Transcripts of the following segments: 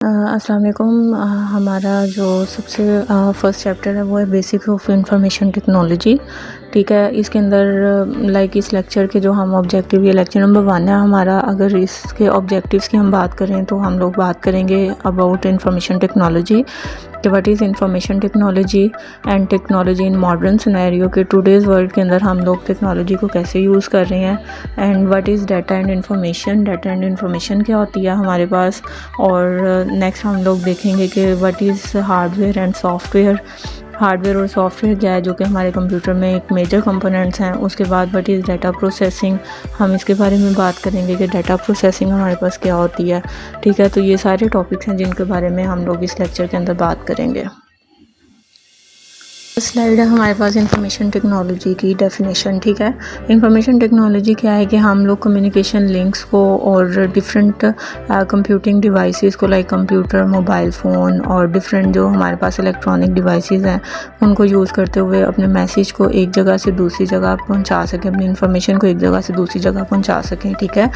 अस्सलाम वालेकुम। हमारा जो सबसे फर्स्ट चैप्टर है वो है बेसिक ऑफ इंफॉर्मेशन टेक्नोलॉजी। ठीक है, इसके अंदर लाइक इस लेक्चर के जो हम ऑब्जेक्टिव, ये लेक्चर नंबर 1 है हमारा। अगर इसके ऑब्जेक्टिव्स की हम बात करें तो हम लोग बात करेंगे अबाउट इंफॉर्मेशन टेक्नोलॉजी, कि what is information technology and technology in modern scenario, के टुडेज़ वर्ल्ड के अंदर हम लोग टेक्नोलॉजी को कैसे यूज़ कर रहे हैं। And what is data and information, data and information क्या होती है हमारे पास। और नेक्स्ट हम लोग देखेंगे कि what is hardware and software, hardware और सॉफ्टवेयर क्या है जो कि हमारे कंप्यूटर में एक मेजर कंपोनेंट्स हैं। उसके बाद व्हाट इज़ डाटा प्रोसेसिंग, हम इसके बारे में बात करेंगे कि डाटा प्रोसेसिंग हमारे पास क्या होती है। ठीक है, तो ये सारे टॉपिक्स हैं जिनके बारे में हम लोग इस लेक्चर के अंदर बात करेंगे। स्लाइड है हमारे पास इंफॉर्मेशन टेक्नोलॉजी की डेफिनेशन। ठीक है, इंफॉर्मेशन टेक्नोलॉजी क्या है कि हम लोग कम्युनिकेशन लिंक्स को और डिफरेंट कंप्यूटिंग डिवाइसेस को, लाइक कंप्यूटर, मोबाइल फ़ोन और डिफरेंट जो हमारे पास इलेक्ट्रॉनिक डिवाइसेस हैं उनको यूज़ करते हुए अपने मैसेज को एक जगह से दूसरी जगह पहुंचा सकें, अपनी इंफॉर्मेशन को एक जगह से दूसरी जगह पहुंचा सकें। ठीक है,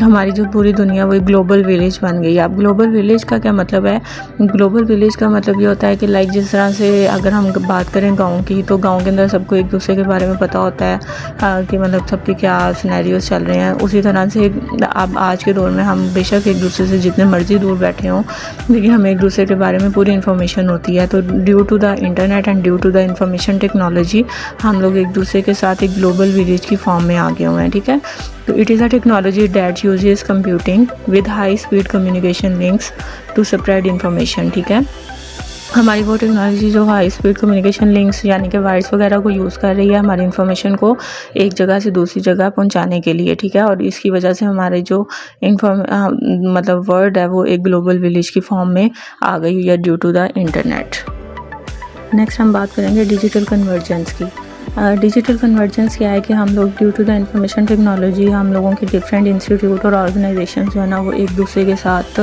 हमारी जो पूरी दुनिया वो एक ग्लोबल विलेज बन गई है। अब ग्लोबल विलेज का क्या मतलब है? ग्लोबल विलेज का मतलब ये होता है कि लाइक जिस तरह से अगर हम बात करें गाँव की, तो गाँव के अंदर सबको एक दूसरे के बारे में पता होता है कि मतलब सबके क्या सिनेरियोस चल रहे हैं। उसी तरह से अब आज के दौर में हम बेशक एक दूसरे से जितने मर्जी दूर बैठे हों, लेकिन हमें एक दूसरे के बारे में पूरी इन्फॉर्मेशन होती है। तो due to the internet and due to the information technology हम लोग एक दूसरे के साथ एक ग्लोबल विलेज की फॉर्म में आ गए हुए हैं। ठीक है, तो it is a technology that uses computing with high speed communication links to spread information. ठीक है, हमारी वो टेक्नोलॉजी जो हाई स्पीड कम्युनिकेशन लिंक्स यानी कि वायर्स वगैरह को यूज़ कर रही है हमारी इन्फॉर्मेशन को एक जगह से दूसरी जगह पहुंचाने के लिए। ठीक है, और इसकी वजह से हमारे जो मतलब वर्ड है वो एक ग्लोबल विलेज की फॉर्म में आ गई हुई है due to the internet. Next हम बात करेंगे डिजिटल कन्वर्जेंस की। डिजिटल कन्वर्जेंस क्या है कि हम लोग due to the information technology हम लोगों के डिफरेंट इंस्टीट्यूट और ऑर्गेनाइजेशन जो है ना वो एक दूसरे के साथ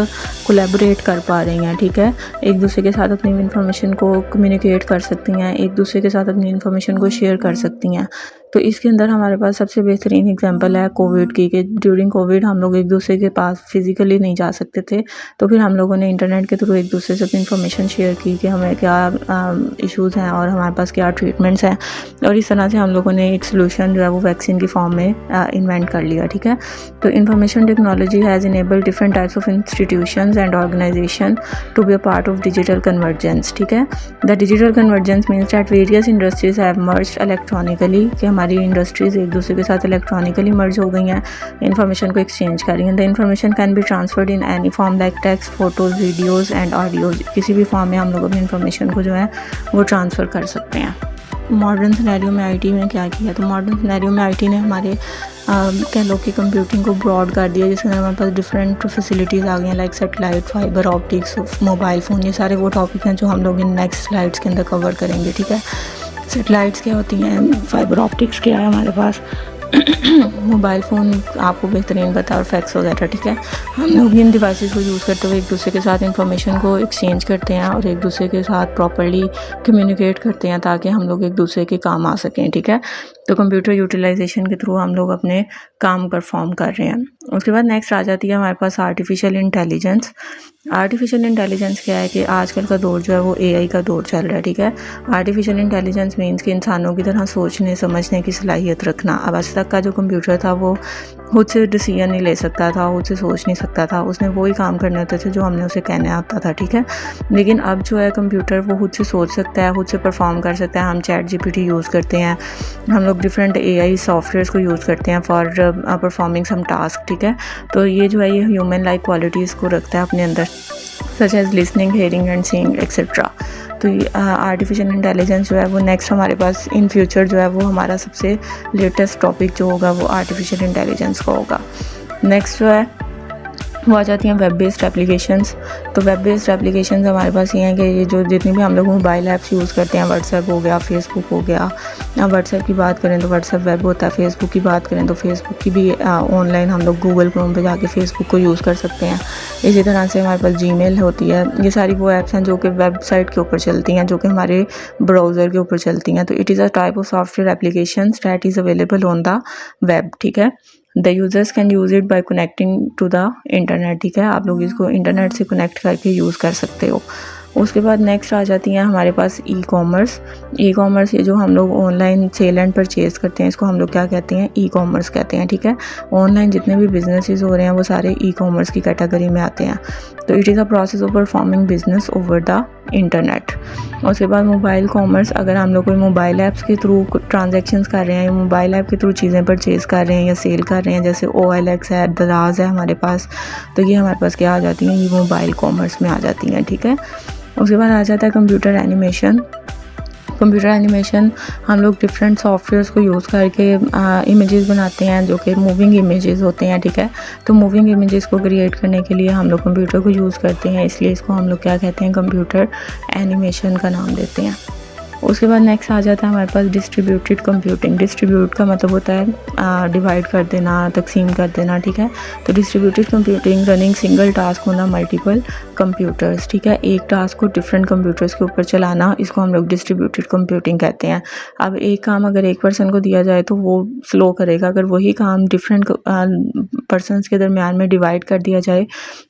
कोलैबोरेट कर पा रही हैं। ठीक है, एक दूसरे के साथ अपनी इन्फॉर्मेशन को कम्युनिकेट कर सकती हैं, एक दूसरे के साथ अपनी इन्फॉर्मेशन को शेयर कर सकती हैं। तो इसके अंदर हमारे पास सबसे बेहतरीन एग्जांपल है कोविड की, कि ड्यूरिंग कोविड हम लोग एक दूसरे के पास फिज़िकली नहीं जा सकते थे, तो फिर हम लोगों ने इंटरनेट के थ्रू एक दूसरे से अपनी इन्फॉर्मेशन शेयर की कि हमें क्या इश्यूज़ हैं और हमारे पास क्या ट्रीटमेंट्स हैं, और इस तरह से हम लोगों ने एक सोल्यूशन जो है वो वैक्सीन की फॉर्म में इन्वेंट कर लिया। ठीक है, तो information technology has enabled different types of institutions and organisation to be a part of digital convergence. ठीक है, the digital convergence means that various industries have merged electronically, कि हमारी इंडस्ट्रीज़ एक दूसरे के साथ इलेक्ट्रॉनिकली मर्ज हो गई हैं, इन्फॉर्मेशन को एक्सचेंज कर रही हैं। The information can be transferred in any form like text, photos, videos and audios. किसी भी फॉर्म में हम लोग अपनी इन्फॉर्मेशन को जो है वो ट्रांसफ़र कर सकते हैं। मॉडर्न सिनेरियो में आईटी में क्या किया? तो मॉडर्न सिनेरियो में आईटी ने हमारे कह लो कि कंप्यूटिंग को ब्रॉड कर दिया, जिसके अंदर हमारे पास डिफरेंट फैसिलिटीज़ आ गई हैं, like satellite, fibre optics, mobile phone. ये सारे वो टॉपिक हैं जो हम लोग इन नेक्स्ट स्लाइड्स के अंदर कवर करेंगे। ठीक है, सेटेलाइट्स क्या होती हैं, फाइबर ऑप्टिक्स क्या है हमारे पास, मोबाइल फ़ोन आपको बेहतरीन पता है, और फैक्स वगैरह। ठीक है, हम लोग इन डिवाइसेस को यूज़ करते हुए एक दूसरे के साथ इंफॉर्मेशन को एक्सचेंज करते हैं और एक दूसरे के साथ प्रॉपर्ली कम्युनिकेट करते हैं ताकि हम लोग एक दूसरे के काम आ सकें। ठीक है, तो कंप्यूटर यूटिलाइजेशन के थ्रू हम लोग अपने काम परफॉर्म कर रहे हैं। उसके बाद नेक्स्ट आ जाती है हमारे पास आर्टिफिशियल इंटेलिजेंस। आर्टिफिशियल इंटेलिजेंस क्या है कि आजकल का दौर जो है वो एआई का दौर चल रहा है। ठीक है, आर्टिफिशियल इंटेलिजेंस मीन्स कि इंसानों की तरह सोचने समझने की सलाहियत रखना। अब आज तक का जो कंप्यूटर था वो खुद से डिसीजन नहीं ले सकता था, खुद से सोच नहीं सकता था, उसने वही काम करने होते थे जो हमने उसे कहना आता था। ठीक है, लेकिन अब जो है कंप्यूटर वो खुद से सोच सकता है, खुद से परफॉर्म कर सकता है। हम चैट जीपीटी यूज़ करते हैं, हम लोग डिफरेंट एआई सॉफ्टवेयर्स को यूज़ करते हैं फॉर परफॉर्मिंग सम टास्क। ठीक है, तो ये जो है ये ह्यूमन लाइक क्वालिटीज़ को रखता है अपने अंदर, such as listening, hearing and seeing etcetera. तो आर्टिफिशियल इंटेलिजेंस जो है वो नेक्स्ट हमारे पास इन फ्यूचर जो है वो हमारा सबसे लेटेस्ट टॉपिक जो होगा वो आर्टिफिशियल इंटेलिजेंस का होगा। नेक्स्ट जो है वो आ जाती हैं वेब बेस्ड एप्लीकेशंस। तो वेब बेस्ड एप्लीकेशंस हमारे पास ये हैं कि ये जो जितनी भी हम लोग मोबाइल ऐप्स यूज़ करते हैं, व्हाट्सएप हो गया, फेसबुक हो गया। व्हाट्सएप की बात करें तो व्हाट्सएप वेब होता है, फेसबुक की बात करें तो फेसबुक की भी ऑनलाइन हम लोग गूगल क्रोम पे जाके फेसबुक को यूज़ कर सकते हैं। इसी तरह से हमारे पास जीमेल होती है। ये सारी वो ऐप्स हैं जो कि वेबसाइट के ऊपर चलती हैं, जो कि हमारे ब्राउज़र के ऊपर चलती हैं। तो it is a type of software application that is available on the web. ठीक है, the users can use it by connecting to the internet, ठीक है, आप लोग इसको इंटरनेट से कनेक्ट करके यूज़ कर सकते हो। उसके बाद नेक्स्ट आ जाती हैं हमारे पास ई कॉमर्स। ई कॉमर्स ये जो हम लोग ऑनलाइन सेल एंड परचेज़ करते हैं, इसको हम लोग क्या कहते हैं, ई कॉमर्स कहते हैं, ठीक है। ऑनलाइन जितने भी बिजनेसेस हो रहे हैं वो सारे ई कॉमर्स की कैटेगरी में आते हैं। तो it is a process of performing business over the internet. उसके बाद मोबाइल कॉमर्स, अगर हम लोग कोई मोबाइल ऐप्स के थ्रू ट्रांजेक्शन्स कर रहे हैं, मोबाइल ऐप के थ्रू चीज़ें परचेज़ कर रहे हैं या सेल कर रहे हैं, जैसे OLX है, दराज है हमारे पास, तो ये हमारे पास क्या आ जाती हैं, ये मोबाइल कॉमर्स में आ जाती हैं, ठीक है। उसके बाद आ जाता है कंप्यूटर एनिमेशन। कंप्यूटर एनिमेशन हम लोग डिफरेंट सॉफ्टवेयर्स को यूज़ करके इमेजेस बनाते हैं जो कि मूविंग इमेजेस होते हैं, ठीक है। तो मूविंग इमेजेस को क्रिएट करने के लिए हम लोग कंप्यूटर को यूज़ करते हैं, इसलिए इसको हम लोग क्या कहते हैं, कंप्यूटर एनिमेशन का नाम देते हैं। उसके बाद नेक्स्ट आ जाता है हमारे पास डिस्ट्रीब्यूटेड कंप्यूटिंग। डिस्ट्रीब्यूट का मतलब होता है डिवाइड कर देना, तकसीम कर देना, ठीक है। तो distributed computing running single task होना मल्टीपल कंप्यूटर्स, ठीक है, एक टास्क को डिफरेंट कंप्यूटर्स के ऊपर चलाना, इसको हम लोग डिस्ट्रीब्यूटेड कंप्यूटिंग कहते हैं। अब एक काम अगर एक पर्सन को दिया जाए तो वो स्लो करेगा, अगर वही काम डिफरेंट पर्सनस के दरमियान में डिवाइड कर दिया जाए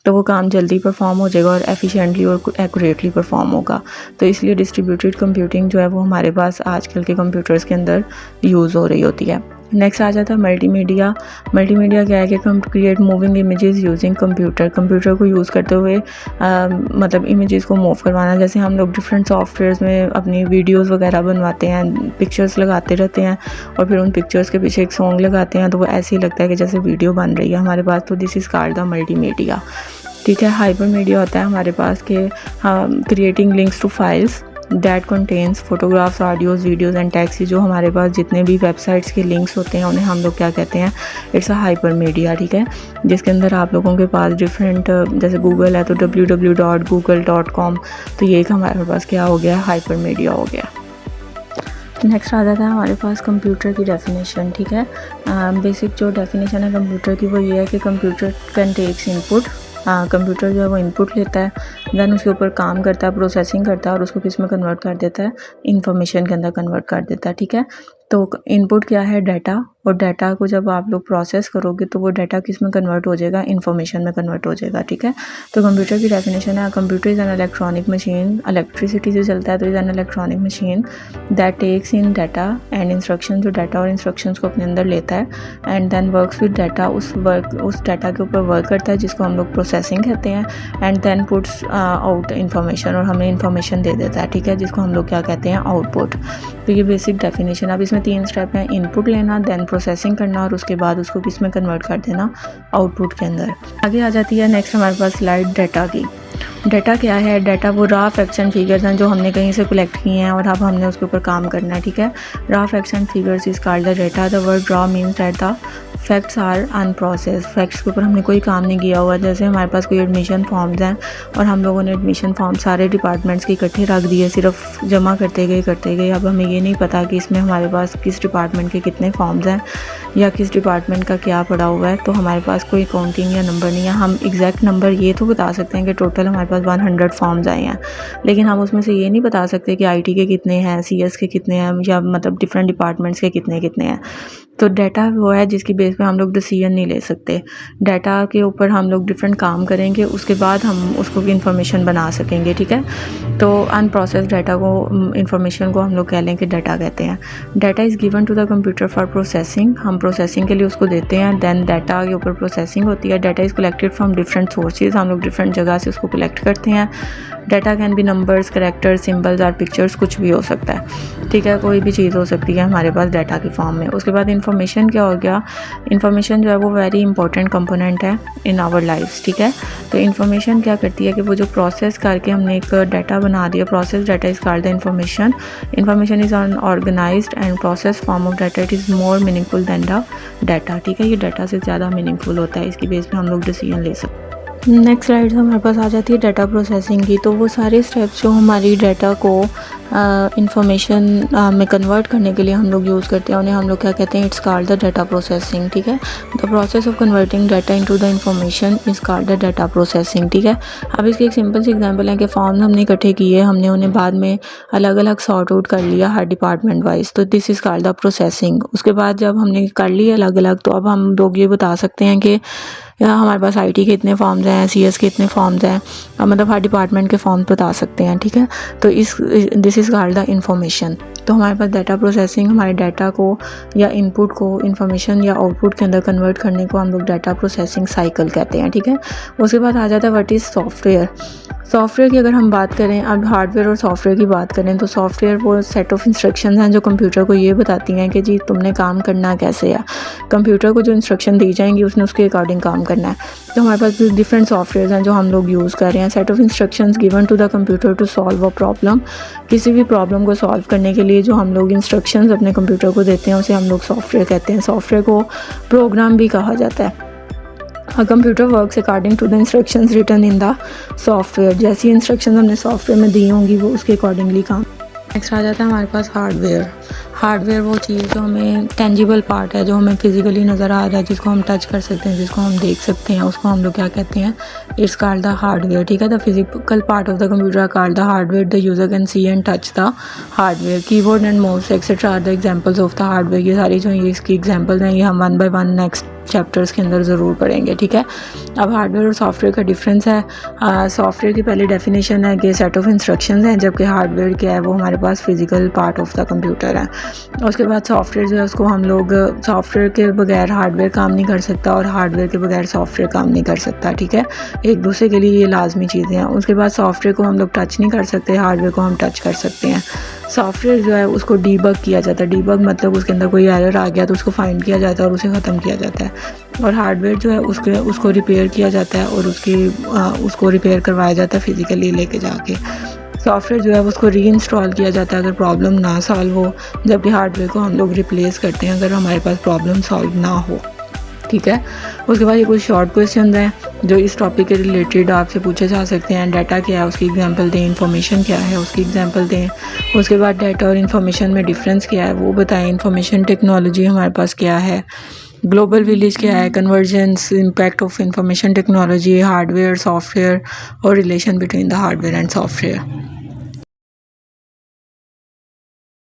तो वो काम जल्दी परफॉर्म हो जाएगा और एफिशिएंटली और एक्यूरेटली परफॉर्म होगा। तो इसलिए डिस्ट्रीब्यूटेड कंप्यूटिंग जो है वो हमारे पास आजकल के कंप्यूटर्स के अंदर यूज़ हो रही होती है। नेक्स्ट आ जाता है मल्टीमीडिया। मल्टीमीडिया क्या है कि create moving images using computer. Computer को यूज़ करते हुए मतलब इमेजेस को मूव करवाना, जैसे हम लोग डिफरेंट सॉफ्टवेयर्स में अपनी वीडियोस वगैरह बनवाते हैं, पिक्चर्स लगाते रहते हैं और फिर उन पिक्चर्स के पीछे एक सॉन्ग लगाते हैं तो वो ऐसे ही लगता है कि जैसे वीडियो बन रही है हमारे पास, तो this is called the multimedia, ठीक है। हाइपर मीडिया होता है हमारे पास के creating links to files that contains photographs, audios, videos and text. जो हमारे पास जितने भी वेबसाइट्स के लिंक्स होते हैं उन्हें हम लोग क्या कहते हैं, इट्स अ हाइपर मीडिया, ठीक है, जिसके अंदर आप लोगों के पास डिफरेंट जैसे गूगल है तो www.google.com, तो ये एक हमारे पास क्या हो गया, हाइपर मीडिया हो गया। नेक्स्ट आ जाता है हमारे पास कंप्यूटर की डेफिनेशन, ठीक है। बेसिक जो डेफिनेशन है कंप्यूटर की वो ये है कि computer can takes input. Computer जो है वो इनपुट लेता है, देन उसके ऊपर काम करता है, प्रोसेसिंग करता है और उसको किस में कन्वर्ट कर देता है, इंफॉर्मेशन के अंदर कन्वर्ट कर देता है, ठीक है। तो इनपुट क्या है, डाटा, और डाटा को जब आप लोग प्रोसेस करोगे तो वो डाटा किस में कन्वर्ट हो जाएगा, इंफॉर्मेशन में कन्वर्ट हो जाएगा, ठीक है। तो कंप्यूटर की डेफिनेशन है, computer is an electronic machine, electricity से चलता है तो is an electronic machine that takes in data and instruction, जो डाटा और इंस्ट्रक्शंस को अपने अंदर लेता है, and then works with data, उस डाटा के ऊपर वर्क करता है जिसको हम लोग प्रोसेसिंग कहते हैं, and then puts out information, और हमें इंफॉर्मेशन दे देता है, ठीक है, जिसको हम लोग क्या कहते हैं, आउटपुट। तो ये बेसिक डेफिनेशन। अब इसमें 3 स्टेप हैं, इनपुट लेना, देन प्रोसेसिंग करना और उसके बाद उसको किस में कन्वर्ट कर देना, आउटपुट के अंदर। आगे आ जाती है नेक्स्ट हमारे पास स्लाइड डाटा की। डाटा क्या है, डाटा वो रॉ फैक्ट्स एंड फिगर्स हैं जो हमने कहीं से कलेक्ट किए हैं और अब हमने उसके ऊपर काम करना है, ठीक है। Raw facts and figures is called the data. The word raw means that the facts are unprocessed. Facts के ऊपर हमने कोई काम नहीं किया हुआ, जैसे हमारे पास कोई एडमिशन फॉर्म्स हैं और हम लोगों ने एडमिशन फॉर्म सारे डिपार्टमेंट्स के इकट्ठे रख दिए, सिर्फ जमा करते गए। अब हमें ये नहीं पता कि इसमें हमारे पास किस डिपार्टमेंट के कितने फॉर्म्स हैं या किस डिपार्टमेंट का क्या पड़ा हुआ है, तो हमारे पास कोई काउंटिंग या नंबर नहीं है। हम एग्जैक्ट नंबर ये तो बता सकते हैं कि टोटल हमारे पास 100 फॉर्म्स आए हैं, लेकिन हम उसमें से ये नहीं बता सकते कि IT के कितने हैं, CS के कितने हैं, या मतलब डिफरेंट डिपार्टमेंट्स के कितने हैं। तो डाटा वो है जिसकी बेस पे हम लोग डिसीजन नहीं ले सकते। डाटा के ऊपर हम लोग डिफरेंट काम करेंगे, उसके बाद हम उसको इंफॉर्मेशन बना सकेंगे, ठीक है। तो अनप्रोसेस्ड डाटा को, इंफॉर्मेशन को हम लोग कह लें कि डाटा कहते हैं। Data is given to the computer for processing, हम प्रोसेसिंग के लिए उसको देते हैं, देन डाटा के ऊपर प्रोसेसिंग होती है। Data is collected from different sources, हम लोग डिफरेंट जगह से उसको कलेक्ट करते हैं। Data can be numbers, characters, symbols और पिक्चर्स, कुछ भी हो सकता है, ठीक है, कोई भी चीज़ हो सकती है हमारे पास डाटा की फॉर्म में। उसके बाद इन्फॉर्मेशन क्या हो गया, इन्फॉर्मेशन जो है वो वेरी इंपॉर्टेंट कंपोनेंट है इन आवर लाइफ्स, ठीक है। तो इन्फॉर्मेशन क्या करती है कि वो जो प्रोसेस करके हमने एक डाटा बना दिया, process data is called the information. Information is an organised and process form of data, it is more meaningful than the data, ठीक है। ये डाटा से ज़्यादा मीनिंगफुल होता है, इसकी बेस पे हम लोग डिसीजन ले सकते हैं। नेक्स्ट स्लाइड हमारे पास आ जाती है डाटा प्रोसेसिंग की। तो वो सारे स्टेप्स जो हमारी डाटा को इंफॉर्मेशन में कन्वर्ट करने के लिए हम लोग यूज़ करते हैं, उन्हें हम लोग क्या कहते हैं, it's called the data processing. ठीक है, the process of converting data into the information is called the data processing. ठीक है, अब इसकी एक सिंपल सी एग्जांपल है कि फॉर्म्स हमने इकट्ठे किए, हमने उन्हें बाद में अलग अलग सॉर्ट आउट कर लिया हर डिपार्टमेंट वाइज, तो this is called the processing. उसके बाद जब हमने कर लिए अलग अलग, तो अब हम लोग ये बता सकते हैं कि हमारे पास आईटी के इतने फॉर्म्स हैं, सीएस के इतने फॉर्म्स हैं, मतलब हर डिपार्टमेंट के फॉर्म बता सकते हैं। ठीक है, तो this is called the information. तो हमारे पास डाटा प्रोसेसिंग, हमारे डाटा को या इनपुट को इंफॉर्मेशन या आउटपुट के अंदर कन्वर्ट करने को हम लोग डाटा प्रोसेसिंग साइकिल कहते हैं। ठीक है, उसके बाद आ जाता है व्हाट इज़ सॉफ्टवेयर। सॉफ्टवेयर की अगर हम बात करें, अब हार्डवेयर और सॉफ्टवेयर की बात करें, तो सॉफ्टवेयर वो सेट ऑफ इंस्ट्रक्शंस हैं जो कंप्यूटर को ये बताती हैं कि जी तुमने काम करना कैसे है। कंप्यूटर को जो इंस्ट्रक्शन दी जाएंगी उसने उसके अकॉर्डिंग काम करना है। तो हमारे पास डिफरेंट सॉफ्टवेयर हैं जो हम लोग यूज़ कर रहे हैं। Set of instructions given to the computer to solve a problem. किसी भी प्रॉब्लम को सॉल्व करने के लिए जो हम लोग इंस्ट्रक्शंस अपने कंप्यूटर को देते हैं उसे हम लोग सॉफ्टवेयर कहते हैं। सॉफ्टवेयर को प्रोग्राम भी कहा जाता है। A computer works according to the instructions written in the software। जैसी इंस्ट्रक्शंस हमने सॉफ्टवेयर में दी होंगी वो उसके अकॉर्डिंगली काम। नेक्स्ट आ जाता है हमारे पास हार्डवेयर। हार्डवेयर वो चीज़ जो हमें टेंजिबल पार्ट है, जो हमें फिजिकली नज़र आ रहा है, जिसको हम टच कर सकते हैं, जिसको हम देख सकते हैं, उसको हम लोग क्या कहते हैं, इट्स कॉल्ड द हार्डवेयर। ठीक है, the physical part of the computer are called the hardware. The user can see and touch the hardware. Keyboard and mouse etcetera are the examples of the hardware. ये सारी जो ये इसकी examples हैं, ये हम one by one next chapters के अंदर ज़रूर पढ़ेंगे। ठीक है, अब हार्डवेयर और सॉफ्टवेयर का डिफरेंस है। सॉफ्टवेयर की पहली डेफिनेशन है कि सेट ऑफ इंस्ट्रक्शंस हैं, जबकि हार्डवेयर क्या है, वो हमारे पास physical part of the computer है। उसके बाद सॉफ्टवेयर जो है उसको हम लोग, सॉफ्टवेयर के बगैर हार्डवेयर काम नहीं कर सकता और हार्डवेयर के बगैर सॉफ्टवेयर काम नहीं कर सकता। ठीक है, एक दूसरे के लिए ये लाजमी चीज़ें हैं। उसके बाद सॉफ्टवेयर को हम लोग टच नहीं कर सकते, हार्डवेयर को हम टच कर सकते हैं। सॉफ्टवेयर जो है उसको डीबग किया जाता है। डीबग मतलब उसके अंदर कोई एरर आ गया तो उसको फाइंड किया जाता है और उसे ख़त्म किया जाता है। और हार्डवेयर जो है उसको रिपेयर किया जाता है और उसको रिपेयर करवाया जाता है फिज़िकली लेके जाके। सॉफ्टवेयर जो है उसको री इंस्टॉल किया जाता है अगर प्रॉब्लम ना सॉल्व हो, जबकि हार्डवेयर को हम लोग रिप्लेस करते हैं अगर हमारे पास प्रॉब्लम सॉल्व ना हो। ठीक है, उसके बाद ये कुछ शॉर्ट क्वेश्चन हैं जो इस टॉपिक के रिलेटेड आपसे पूछे जा सकते हैं। डाटा क्या है उसकी एग्जांपल दें, इन्फॉर्मेशन क्या है उसकी एग्जांपल दें। उसके बाद डाटा और इन्फॉर्मेशन में डिफरेंस क्या है वो बताएं। इन्फॉर्मेशन टेक्नोलॉजी हमारे पास क्या है, ग्लोबल विलेज क्या है, convergence, impact of information technology, hardware, software और relation between the hardware and software.